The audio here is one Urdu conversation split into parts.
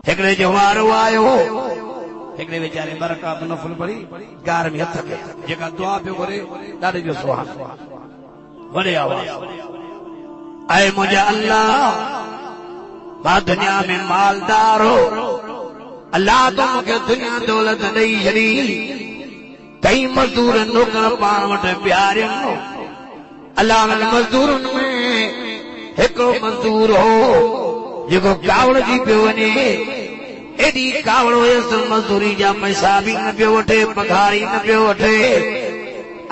ایکڑے جوارو آئے ہو ایکڑے بیچارے برکات نفل پڑی گار میں ہتھ کے جگہ دعا پہ کرے ڈاڑے جو سبحان بڑے آواز اے مجھے اللہ با دنیا میں مالدار ہو اللہ تم کے دنیا دولت نہیں جڑی کئی مزدور نوکر پان وٹ پیارے ہو اللہ نے مزدور میں ایک مزدور ہو جو کاوڑ جی پہ ونے ایڈی کاوڑ اس مزدوری جا پیسہ بھی نہ پہ وٹھے پگھاری نہ پہ وٹھے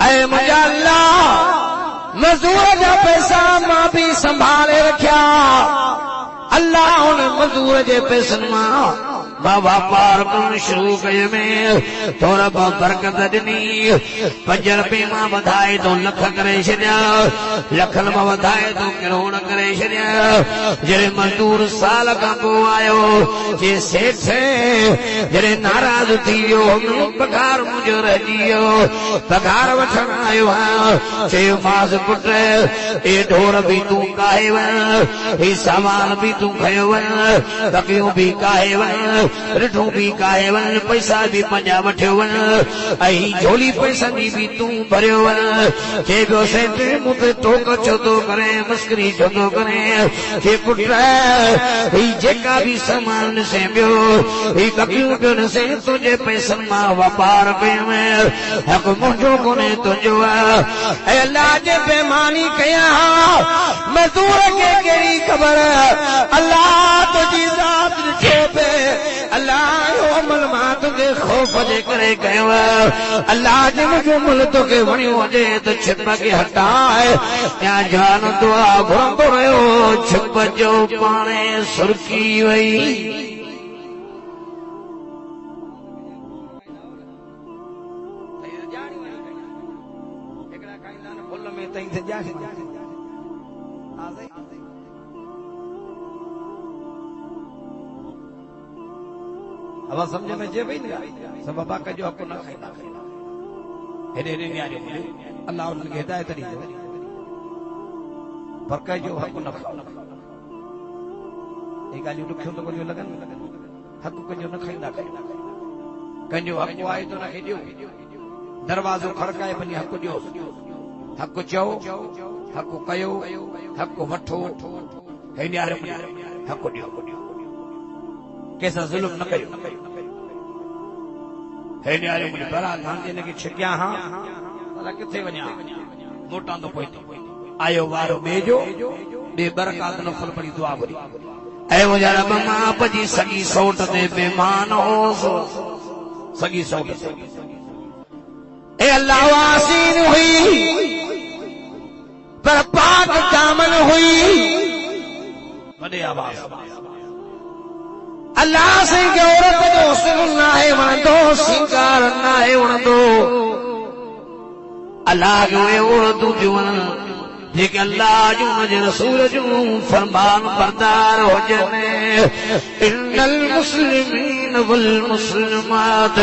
اے مجھے اللہ مزدور جا پیسہ ماں بھی سنبھالے رکھیا اللہ ان مزدور جے پیسن ماں بابا پار کرن شروع کئے میں تھوڑا بہت برکت ڈنی 5 روپے ماں بدھائے تو لکھ کرے چھڑیا لکھن ماں بدھائے تو کروڑ کرے چھڑیا جڑے مزدور سال کا کو آیو جے سیٹھ جڑے ناراض تھیو پگھار مجھے رہجیو پگھار وٹھن آیو چے ماس پٹ اے ڈھور بھی تو کاہے ون اے سامان بھی تو کھیو ون تکیوں بھی کاہے ون رٹھوں بھی کاہے ون پیسہ بھی پنجا وٹھیو ون ائی جھولی پیسہ بھی تو بھریو ون کہ بیو سیٹ متے ٹوک چھتو کرے مسکری چھتو کرے کہ پٹ ای جیکا بھی سامان سے بیو ای ککیوں کن سے تجھے پیسن ماں وپار پہ میں حق مجھو کنے تجھو اے اللہ جے پیمانی کیا مزدور کے کیری خبر اللہ تجھی ذات چھو پہ اللہ عمل ماں تجھے خوف جے کرے کہو اللہ جے مجھو مل تو کے ونیو جے تو چھپ کے ہٹائے یا جان دعا گھرم تو رہو چھپ جو پانے سرکی وئی اب سمجھ میں جے بھئی سب بابا کا جو حق نہ کھائے ہیرے ہیرے نیارے ملے اللہ ان کی ہدایت نہیں دے پر کہ جو حق نہ کھائے ایک آلی رکھیوں تو کوئی لگن حق کو جو نہ کھائے نہ کھائے کہ جو حق آئے تو نہ کھائے دروازو کھڑکائے بنی حق جو حق چاو حق کيو حق وٺو ہے نیارے حق ڏيو کیسا ظلم نہ کيو ہے نیارے مجھے بھلا دھان دینے کی چھکیا ہاں بھلا کتھے ونیا موٹاں تو پوئتے آیو وارو بیجو بے برکات نفل پڑی دعا بری اے مجھے رب ماں پجی سگی سوٹ دے بے مان ہو سگی سوٹ اے اللہ واسین ہوئی پر پاک دامن ہوئی بڑے آواز اللہ سے کہ عورت جو سن نہ ہے وہاں دو سنگار نہ ہے وہاں دو اللہ جو ہے عورت جو لیکن اللہ جو مجھے رسول جو فرمان بردار ہو جنے ان المسلمین والمسلمات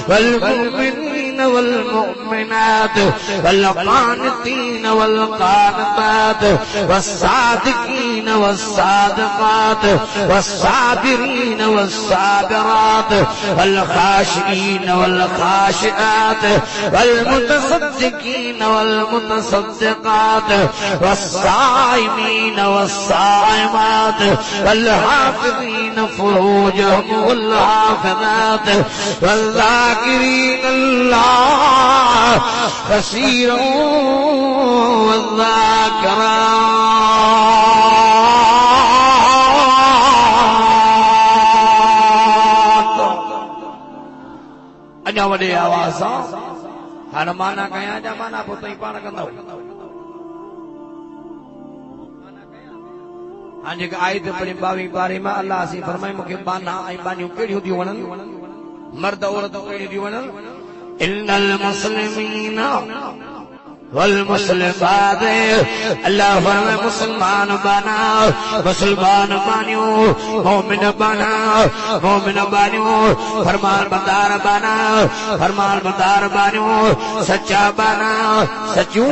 والمؤمنین والمؤمنات والقانتین والقانتات والصادقین والصادقات والصابرین والصابرات والخاشعین والخاشعات والمتصدقین والمتصدقات والصائمين والصائمات والحافظين فروجهم والحافظات والذاكرين الله كثيرا والذاكرات اجا وڈے آواز ہر مانا کیا جا مانا پوتائی پان کندو ہاں جی کہ آیت پڑھی 22 پارے میں اللہ سے فرمائے مکہ بانا ای بانیوں کیڑیوں دی ونن مرد عورت کیڑی دی ونن ان المسلمین والمسلمات اللہ فرمائے مسلمان بنا مسلمان بانیو مومن بنا مومن بانیو فرمان بردار بنا فرمان بردار بانیو سچا بنا سچوں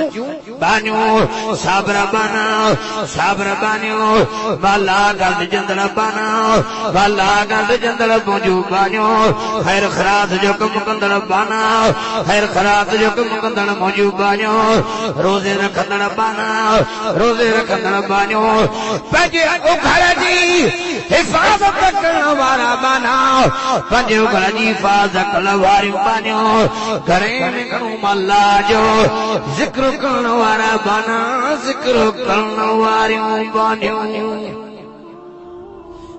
بانیو صابر بنا صابر بانیو والا گرد جندل بنا والا گرد جندل موجو بانیو خیر خرات جو کم کندل بنا خیر خرات جو کم کندل موجو بانیو روزے رکھندڑ بانا روزے رکھندڑ بانیو پنج اگھڑ جی حفاظت کرن وارا بانا پنج اگھڑ جی حفاظت کرن واری بانیو گھرے میں گھروں مالا جو ذکر کرن وارا بانا ذکر کرن واری بانیو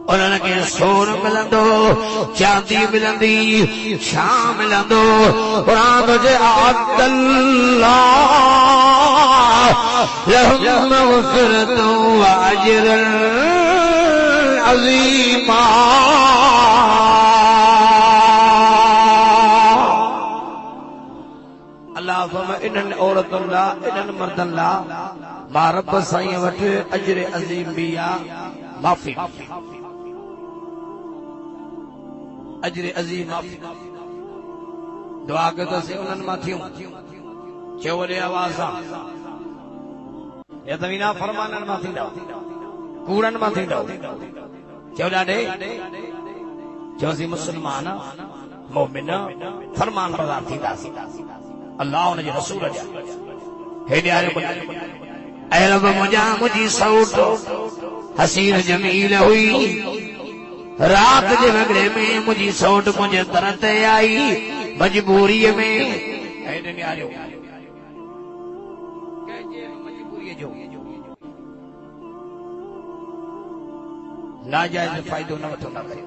انہوں کے سور ملندو چاندی ملندی شام ملندو قرآن جے عبد اللہ لہم مغفرت و اجر عظیما اللہ فرمائے انہن عورت اللہ انہن مرد اللہ ما رب سائیں وٹ اجر عظیم بیا معافی اجر عظیم معافی دعا کرتا سے انہن ما تھیوں چولے آوازاں یا تمینہ فرمانن ما تھی ڈاؤ کورن ما تھی ڈاؤ چولا دے چوسی مسلمان مومن فرمان بردار تھی ڈاسی اللہ انہیں رسول جا ہے دیارے بنا اے رب مجھا مجھی سوٹ حسین جمیل ہوئی رات جے وگڑے میں مجھے سوٹ مجھے درد آئی مجبوری میں ایڈے نہیں آ رہے ہو مجبوری جو ناجائز فائدو نہ وٹھو نہ کرے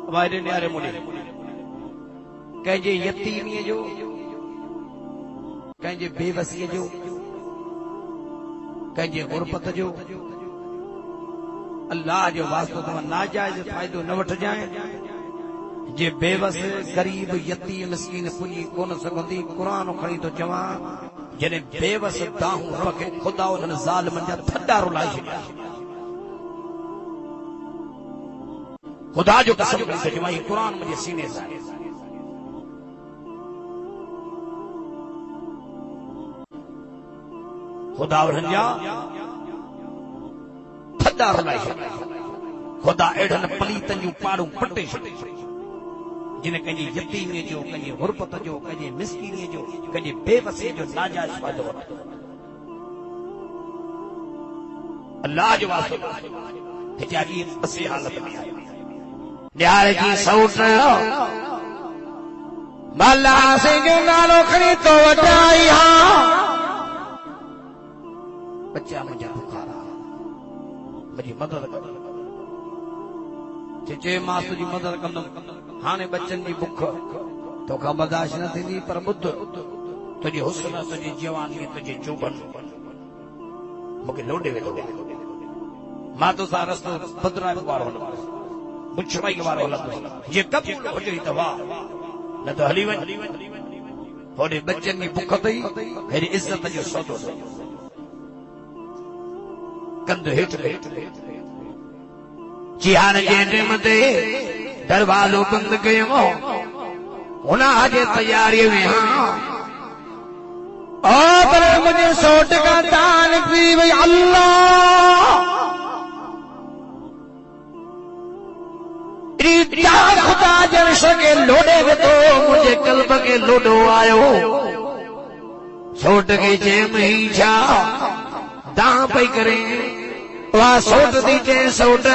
وائرے نہیں آ رہے مجھے کہیں یتیمی جو کہیں بے وسی جو کہیں غربت جو اللہ جو واسطہ تو ناجائز فائدو نہ وٹھ جائیں جے بے وس غریب یتیم مسکین پنجی کون سگندی قرآن کھڑی تو جوان جنہیں بے وس داہوں رکھے خدا انہوں ظالمن جا تھڈا رلائی چھڑیا خدا جو قسم کرتے جمعی قرآن مجھے سینے سے خدا اور ہنجا تھڈا رلائی چھڑیا خدا ایڈھن پلیتن جو پاڑوں پٹے چھڑے جنہیں کہیں یتیمی جو کہیں غربت جو کہیں مسکینی جو کہیں بے وسی جو ناجائز فائدہ ہوتا اللہ جو واسطہ حجاجی اسی حالت میں آئی نیارے کی سوٹ مالا سے جو نالو کھڑی تو وجائی ہاں بچہ مجھے بخارا مجھے مدد کر چچے ماں تجھے مدد کندم ہانے بچن جی بکھ تو کا برداشت نہ تھی پر بدھ تجھے حسن تجھے جوانی تجھے چوبن مکہ لوڈے وے لوڈے ماں تو سا رستو بدرائے بوار ہونا مچھوائی کے بارے اللہ یہ کب حجری دوا نہ تو حلی ون ہونے بچن کی بکھ تھی میری عزت جو سودو سے کند ہٹ لے چیہان جیٹے مدے دروازوں بند گئے ہو انہاں آجے تیاری میں ہاں پر مجھے سوٹ کا دان کی بھئی اللہ جان خدا جرش کے لوڑے میں تو مجھے قلب کے لوڑو آئے سوٹ کے جیم ہی چھا دان پہ کریں وہاں سوٹ دی جے سوٹ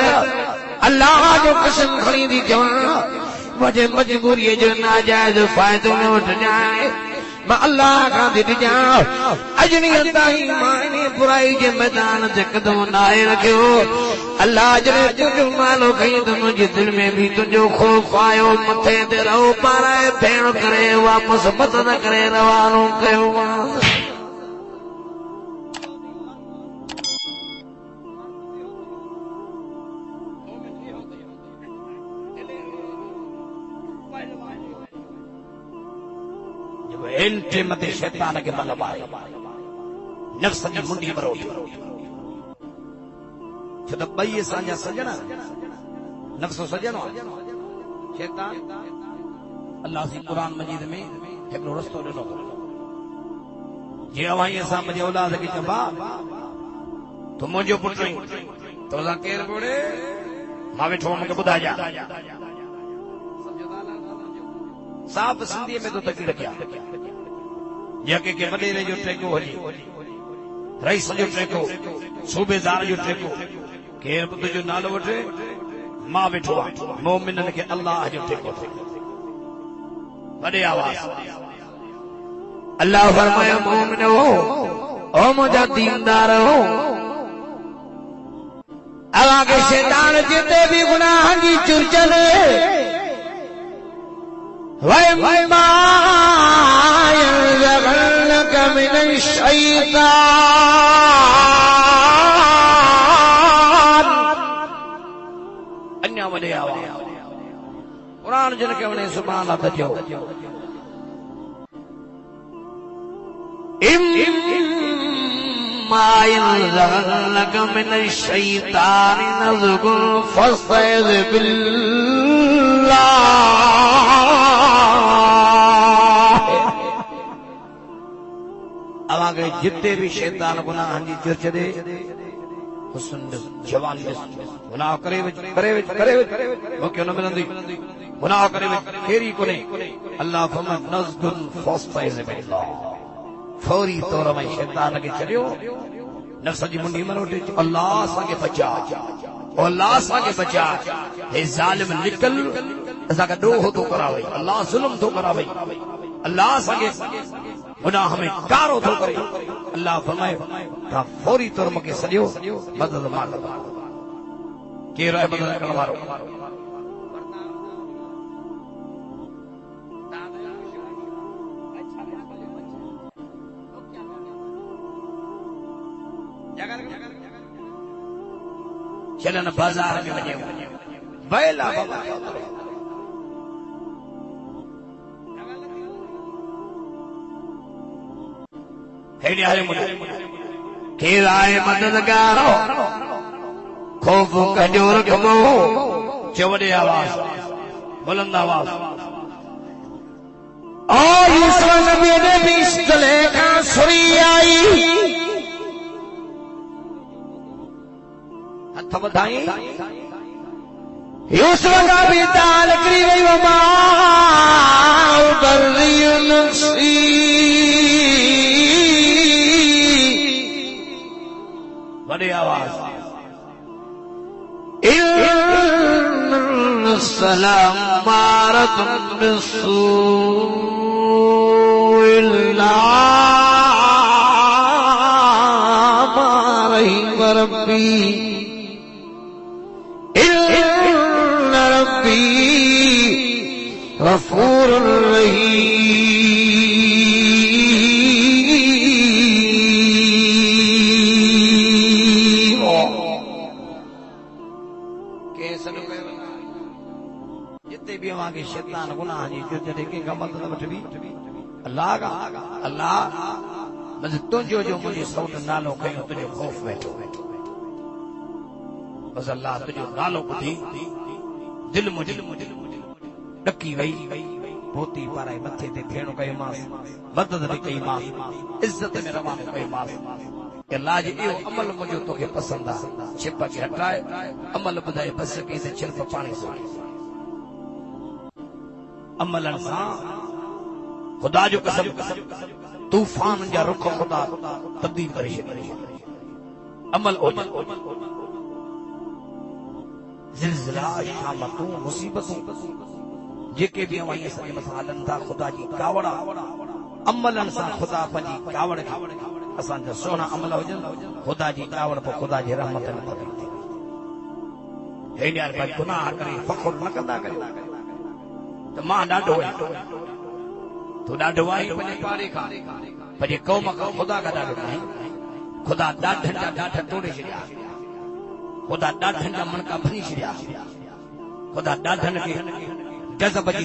اللہ جو قسم کھڑی دی جوان مجھے مجبوری جو ناجائز فائدوں میں اٹھ جائے میں اللہ کا دی جاؤں اجنی اللہ ہی معنی برائی کے میدان سے قدم نائے رکھو اللہ جنے تجھو مالو کہیں تو مجھے دل میں بھی تجھو خوف آئے متھے دے رہو پارائے بھیڑ کرے واپس مت نہ کرے روانوں کہو انٹے متے شیطان کے بل مارے نفس جی منڈی مروٹ چھو تو بئی سانجا سجنا نفس سجنو شیطان اللہ سی قرآن مجید میں ایک رستو ڈنو جی اوائیں اساں مجھے اولاد کی چبا تو مجھے پٹھیں تو اساں کیر پڑے ماں ویٹھو مکے بدھا جا صاحب سندھی میں تو تکی رکھیا یکے کے وڈیرے جو ٹریکو ہو جی رئیس جو ٹریکو صوبے دار جو ٹریکو کیر بدھ جو نالو وٹھے ماں ویٹھو مومنن کے اللہ جو ٹریکو بڑے آواز اللہ فرمایا مومنو او مجھا دیندار ہو اب آگے شیطان جتے بھی گناہ کی چرچل وَإِمَّا يَنزَغَنَّكَ مِنَ الشَّيْطَانِ انیا وڈے آواز قرآن جن کے انہیں سبحان اللہ تجھو إِمَّا يَنزَغَنَّكَ مِنَ الشَّيْطَانِ نَزْغٌ فَاسْتَعِذْ بِاللَّهِ اب آگے جتے بھی شیطان گناہ ہنجی چرچ دے حسن جوان گناہ کرے وچ وہ کیوں نہ ملندی گناہ کرے وچ کیری کنے اللہ فرمائے نزغ فاستعذ باللہ فوری طور میں شیطان کے چلیو نفس جی منڈی مروٹے اللہ ساگے بچا اللہ ساگے بچا اے ظالم نکل ایسا کا ڈوہ تو کراوئی اللہ ظلم تو کراوئی اللہ ساگے گناہ ہمیں کارو تو کرے اللہ فرمائے کہ فوری طور میں سلیو مدد مار کی رائے مدد کرنا مارو چلن بازار میں وجے بیلا بابا ہیڈی ہرے مجھے کی رائے مددگارو خوف کجو رکھمو چوڑی آواز بلند آواز اور یوسف نبی نے بھی سلے کا سری آئی ہتھ بدھائیں یوسف کا بھی دال کری وی وما بری نفسی بڑی آواز ان السلام مارت بسوء اللہ مارہم ربی ان ربی غفور رحیم کیسے جتے بھی وہاں کے شیطان گناہ جی جو جڑے کے کا مطلب بھی اللہ کا اللہ بس تجھو جو مجھے سوٹ نالو کہیں تجھو خوف بیٹھو بس اللہ تجھو نالو بدھی دل مجھے ڈکی وئی بوتی پارائے متھے تے پھیڑو کئی ماس مدد بھی کئی ماس عزت میں روان کئی ماس کہ اللہ جی ایو عمل مجھے تو کے پسند آ چھپا کے ہٹائے عمل بدائے بس کی سے چھلپ پانی سے عمل انسان خدا جو قسم طوفان جا رخ خدا تبدیل کرے عمل زلزلہ شامتوں مصیبتوں جے بھی اوائیں سارے مسالن تھا خدا جی کاوڑا عمل انسان خدا پنجی کاوڑ اسان جو سونا عمل ہو جن خدا جی کاوڑ پر خدا جی رحمت نہ پتی ہے یار بھائی گناہ کرے فخر نہ کندا کرے تو ماں ڈاڈو ہے تو ڈاڈو آئی پنے پارے کھا پنے قوم کا خدا کا ڈاڈو نہیں خدا ڈاڈھن جا ڈاڈھن توڑے شریا خدا ڈاڈھن جا من کا بھنی شریا خدا ڈاڈھن کے جذب جی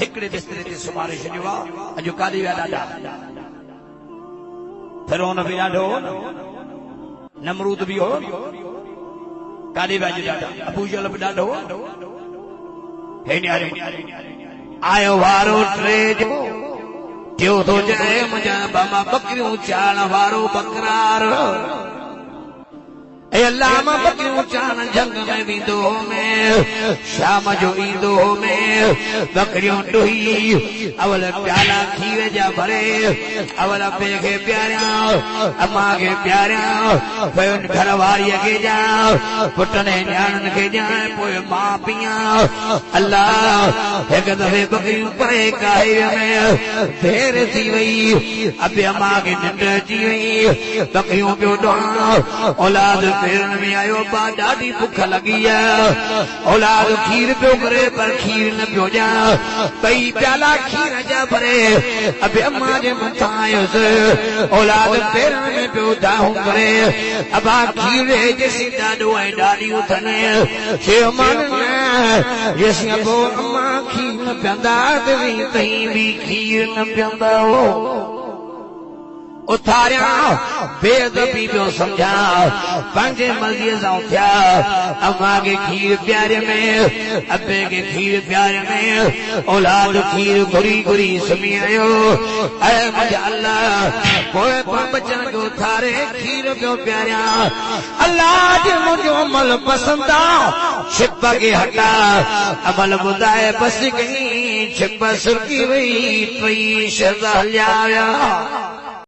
ہکڑے بسترے تے سمارے چھڏيو اڄ کالي ويا ڏاڍا فرعون بھی ڏاڍو نمرود بھی ہو کالي ويا ڏاڍا ابو جهل بھی ڏاڍو آيو وارو ٽري جو تو جائے مجھا باما بکریوں چان وارو بکرار اے اللہ ماں بکریوں چان جنگ میں ویندو میں شام جو ویندو میں بکریوں ڈوئی اول پیالا کھیوے جا بھرے اول ابے کے پیاریاں اماں کے پیاریاں پھر گھر واری کے جا پٹنے جانن کے جا پوئے ماں پیاں اللہ ایک دفعے بکریوں پرے کاہے میں دیر تھی وئی ابے اماں کے ننڈ اچی وئی بکریوں پہ ڈوڑا اولاد پیرن میں آئیو با ڈاڈی بھوک لگی ہے اولاد کھیر پیو کرے پر کھیر نہ پیو جا کئی پیالا کھیر جا بھرے ابے اماں جے متھا آئیو سے اولاد پیرن میں پیو داہوں کرے ابا کھیر جیسی ڈاڈو ہے ڈاڈی اتھنے چھے من جیسی ابو اماں کھیر نہ پیاندا تھی تہیں بھی کھیر نہ پیاندا ہو اتھاریا بے ادبی پیو سمجھا پنجے مزیے ساں تھیا اماں کے کھیر پیارے میں ابے کے کھیر پیارے میں اولاد کھیر گھری گھری سمی آئیو اے مجھے اللہ کوئے پا بچن کو اتھارے کھیر پیو پیاریا اللہ جے مجھے عمل پسندہ چھپا کے ہٹا عمل بدائے بس گئی چھپا سرکی وئی پئی شزہ لیایا